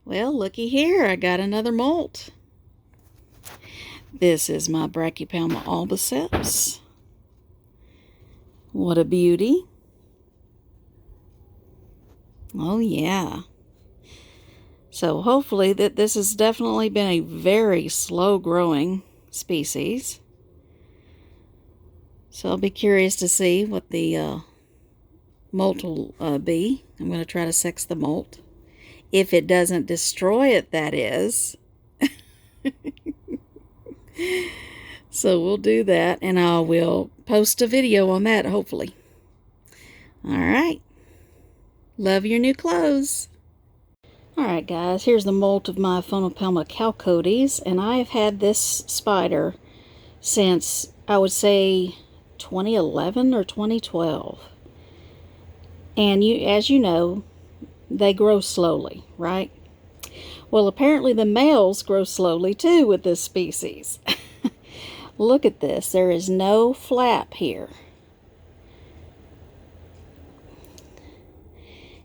Well, looky here, I got another molt. This is my Brachypelma albiceps. What a beauty. Oh yeah. So hopefully this has definitely been a very slow growing species. So I'll be curious to see what the molt will be. I'm going to try to sex the molt. If it doesn't destroy it, that is. So we'll do that, and I will post a video on that, hopefully. All right. Love your new clothes. All right, guys, here's the molt of my Phonopelma chalcodes, and I have had this spider since, I would say, 2011 or 2012. And as you know, they grow slowly, right? Well, apparently the males grow slowly too with this species. Look at this. There is no flap here.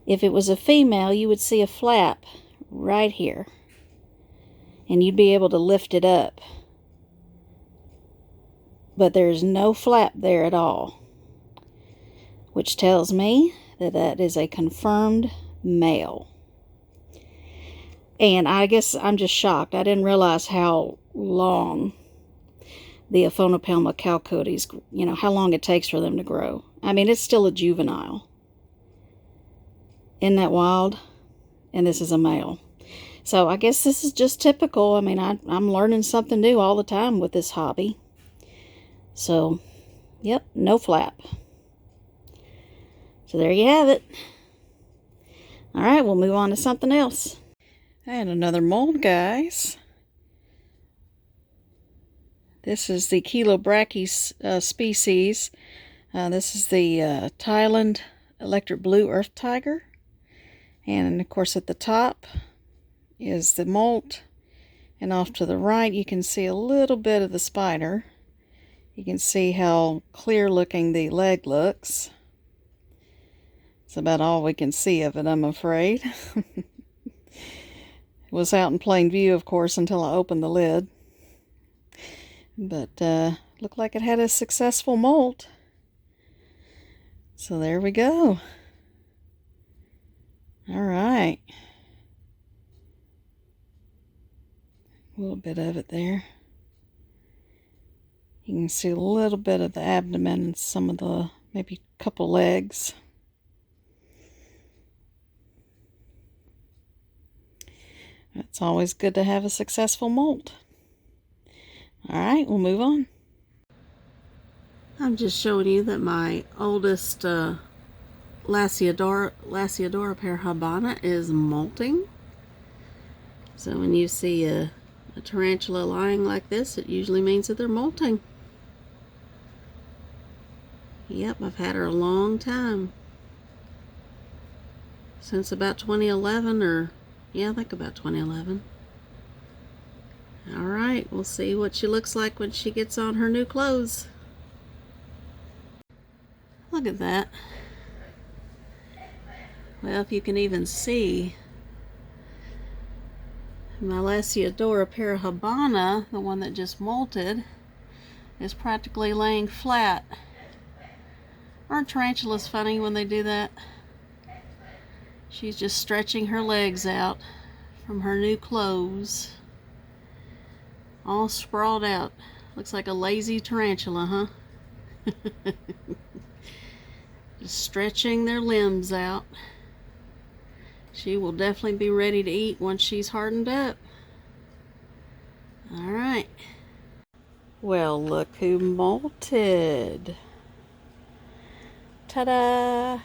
If it was a female, you would see a flap right here. And you'd be able to lift it up. But there's no flap there at all. Which tells me that that is a confirmed male. And I guess I'm just shocked. I didn't realize how long the Phonopelma chalcodes, how long it takes for them to grow. I mean, it's still a juvenile. Isn't that wild? And this is a male. So I guess this is just typical. I mean, I'm learning something new all the time with this hobby. So, yep, no flap. So there you have it. All right, we'll move on to something else. And another mold, guys. This is the Chilobrachys species. This is the Thailand electric blue earth tiger. And of course at the top is the molt. And off to the right you can see a little bit of the spider. You can see how clear looking the leg looks. It's about all we can see of it, I'm afraid. It was out in plain view, of course, until I opened the lid. But looked like it had a successful molt. So there we go. All right. A little bit of it there. You can see a little bit of the abdomen and some of the, maybe a couple legs. It's always good to have a successful molt. Alright, we'll move on. I'm just showing you that my oldest Lasiodora parhabana is molting. So when you see a tarantula lying like this, it usually means that they're molting. Yep, I've had her a long time. Since about 2011, or yeah, I think about 2011. Alright, we'll see what she looks like when she gets on her new clothes. Look at that. Well, if you can even see, my Lasiodora parhabana, the one that just molted, is practically laying flat. Aren't tarantulas funny when they do that? She's just stretching her legs out from her new clothes. All sprawled out. Looks like a lazy tarantula, huh? Just stretching their limbs out. She will definitely be ready to eat once she's hardened up. Alright. Well, look who molted. Ta-da!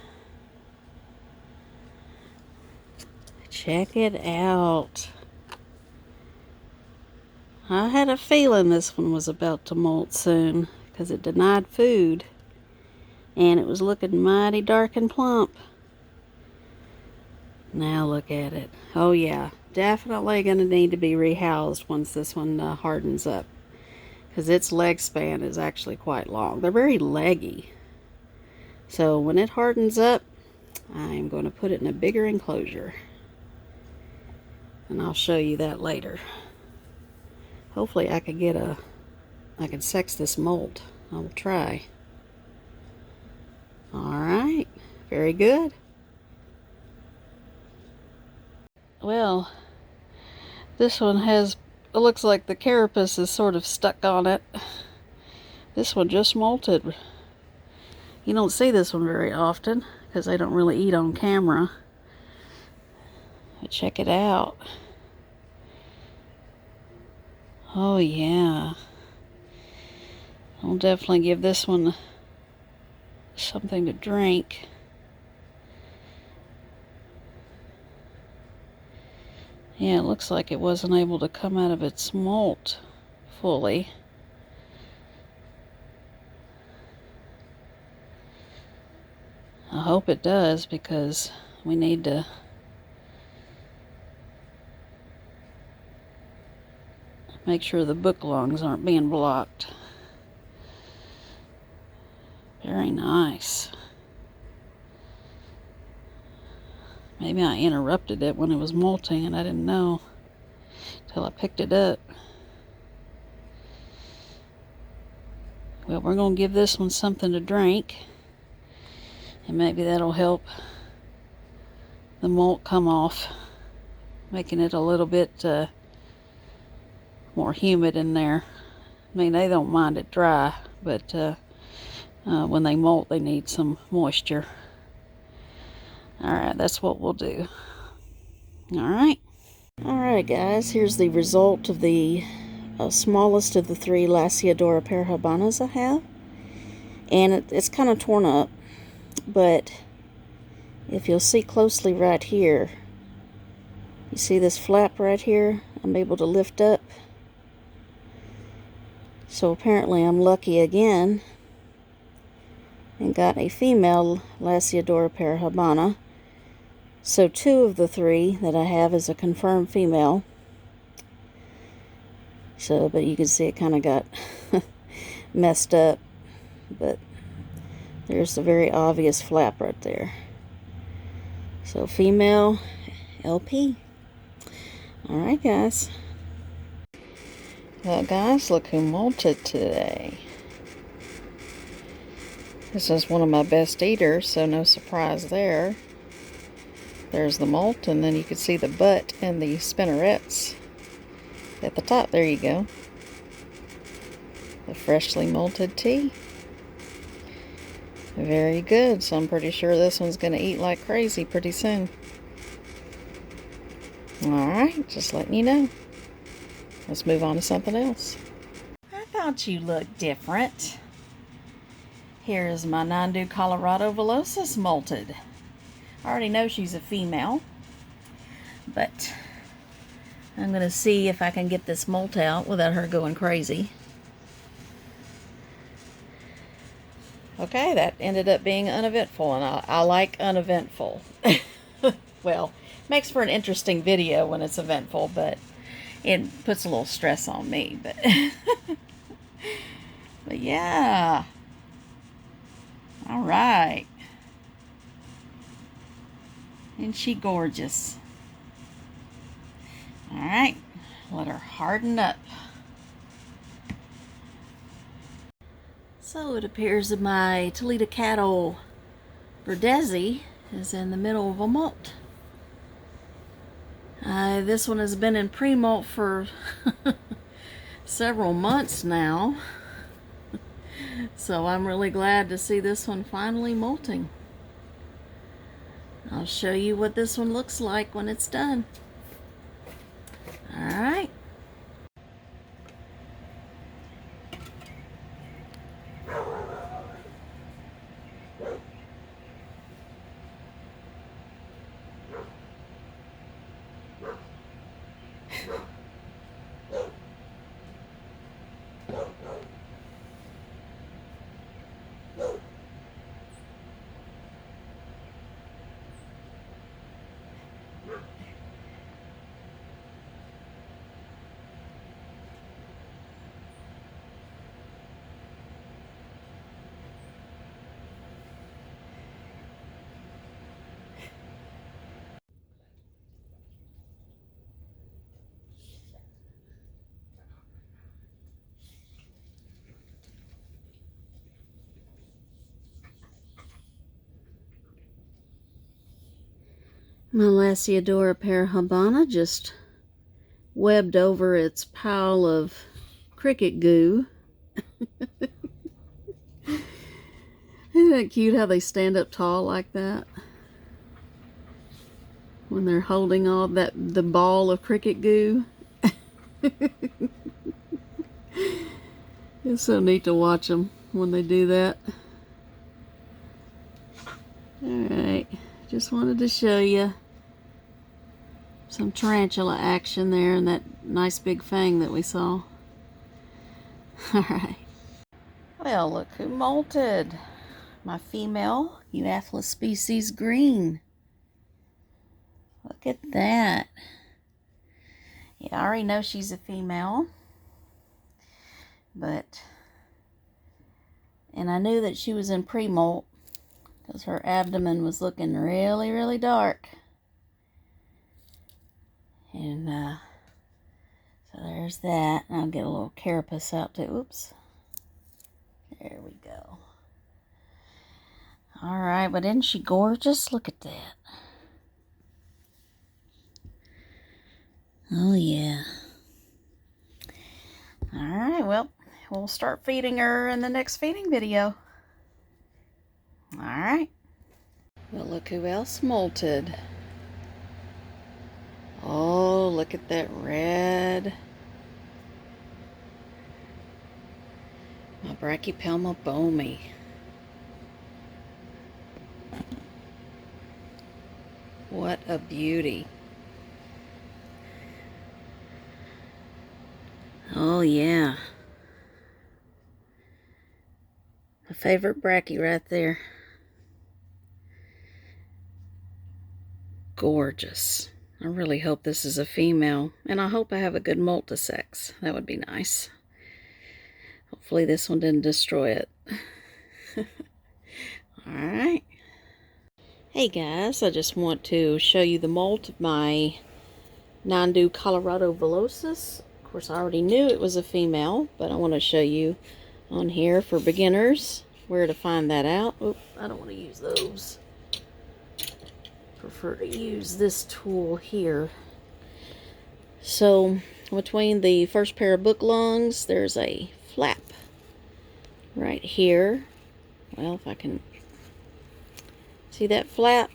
Check it out. I had a feeling this one was about to molt soon because it denied food. And it was looking mighty dark and plump. Now look at it. Oh yeah, definitely going to need to be rehoused once this one hardens up. Because its leg span is actually quite long. They're very leggy. So when it hardens up, I'm going to put it in a bigger enclosure. And I'll show you that later. Hopefully I can sex this mold. I will try. Alright, very good. Well, this one it looks like the carapace is sort of stuck on it. This one just molted. You don't see this one very often because they don't really eat on camera. But check it out. Oh yeah. I'll definitely give this one something to drink. Yeah, it looks like it wasn't able to come out of its molt fully. I hope it does, because we need to make sure the book lungs aren't being blocked. Very nice. Maybe I interrupted it when it was molting and I didn't know till I picked it up. Well, we're going to give this one something to drink, and maybe that'll help the molt come off, making it a little bit more humid in there. I mean, they don't mind it dry, but when they molt, they need some moisture. Alright, that's what we'll do. Alright. Alright guys, here's the result of the smallest of the 3 Lasiodora parahabanas I have. And it's kind of torn up, but if you'll see closely right here, you see this flap right here? I'm able to lift up. So apparently I'm lucky again and got a female Lasiodora parahabana. So 2 of the 3 that I have is a confirmed female. So, but you can see it kind of got messed up. But there's the very obvious flap right there. So female LP. Alright guys. Well guys, look who molted today. This is one of my best eaters, so no surprise there. There's the molt, and then you can see the butt and the spinnerets at the top. There you go. The freshly molted tea. Very good. So I'm pretty sure this one's going to eat like crazy pretty soon. Alright, just letting you know. Let's move on to something else. I thought you looked different. Here's my Nandu Colorado Velocis molted. I already know she's a female, but I'm going to see if I can get this molt out without her going crazy. Okay, that ended up being uneventful, and I like uneventful. Well, makes for an interesting video when it's eventful, but it puts a little stress on me. But, but yeah. All right. Isn't she gorgeous? All right, let her harden up. So it appears that my Toledo Cattle Verdezi is in the middle of a molt. This one has been in pre-molt for several months now. So I'm really glad to see this one finally molting. I'll show you what this one looks like when it's done. Alright. My Lasiodora parahabana just webbed over its pile of cricket goo. Isn't that cute how they stand up tall like that? When they're holding all the ball of cricket goo. It's so neat to watch them when they do that. Alright, just wanted to show you some tarantula action there and that nice big fang that we saw. Alright. Well, look who molted. My female Euathlus species green. Look at that. Yeah, I already know she's a female. And I knew that she was in pre-molt because her abdomen was looking really, really dark. And so there's that. I'll get a little carapace out too. Oops. There we go. Alright, but isn't she gorgeous? Look at that. Oh yeah. Alright, well, we'll start feeding her in the next feeding video. Alright. Well, look who else molted. Oh, look at that red. My Brachypelma bomi. What a beauty. Oh yeah. My favorite brachy right there. Gorgeous. I really hope this is a female, and I hope I have a good multisex. That would be nice. Hopefully this one didn't destroy it. Alright. Hey guys, I just want to show you the molt of my Nandu Colorado villosus. Of course, I already knew it was a female, but I want to show you on here for beginners where to find that out. Oop, I don't want to use those. Prefer to use this tool here. So between the first pair of book lungs, there's a flap right here. Well, if I can see that flap.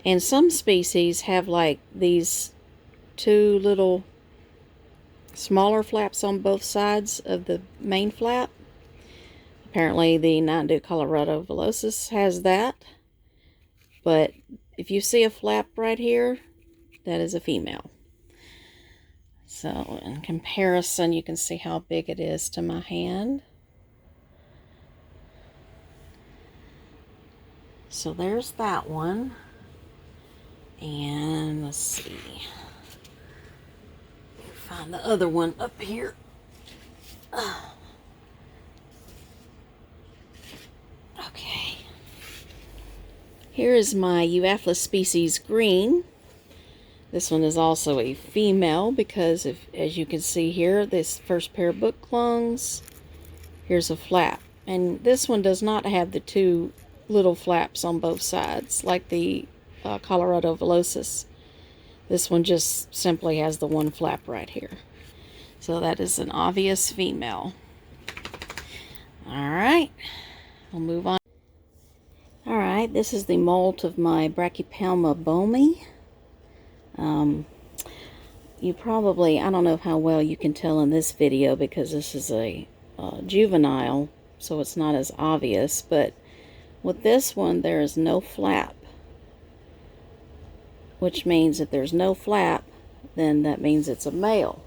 And some species have like these two little smaller flaps on both sides of the main flap. Apparently the Nandu Colorado villosus has that. But if you see a flap right here, that is a female. So in comparison, you can see how big it is to my hand. So there's that one. And let's see. Find the other one up here. Okay. Here is my Euathlus species green. This one is also a female because, as you can see here, this first pair of book lungs, here's a flap. And this one does not have the two little flaps on both sides like the Colorado villosus. This one just simply has the one flap right here. So that is an obvious female. Alright, we'll move on. Alright, this is the molt of my Brachypelma bomi. You probably, I don't know how well you can tell in this video because this is a juvenile, so it's not as obvious, but with this one there is no flap, which means if there's no flap, then that means it's a male.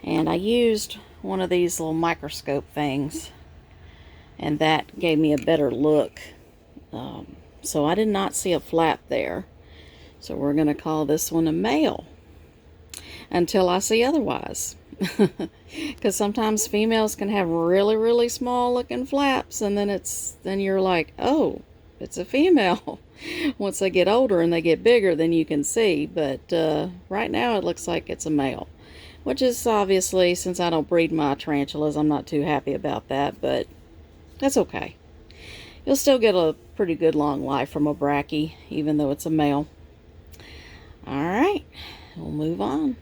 And I used one of these little microscope things, and that gave me a better look. So I did not see a flap there. So we're going to call this one a male until I see otherwise. Because sometimes females can have really, really small looking flaps, and then you're like, oh, it's a female. Once they get older and they get bigger, then you can see. But right now it looks like it's a male, which is obviously, since I don't breed my tarantulas, I'm not too happy about that, but that's okay. You'll still get a pretty good long life from a brachy, even though it's a male. All right, we'll move on.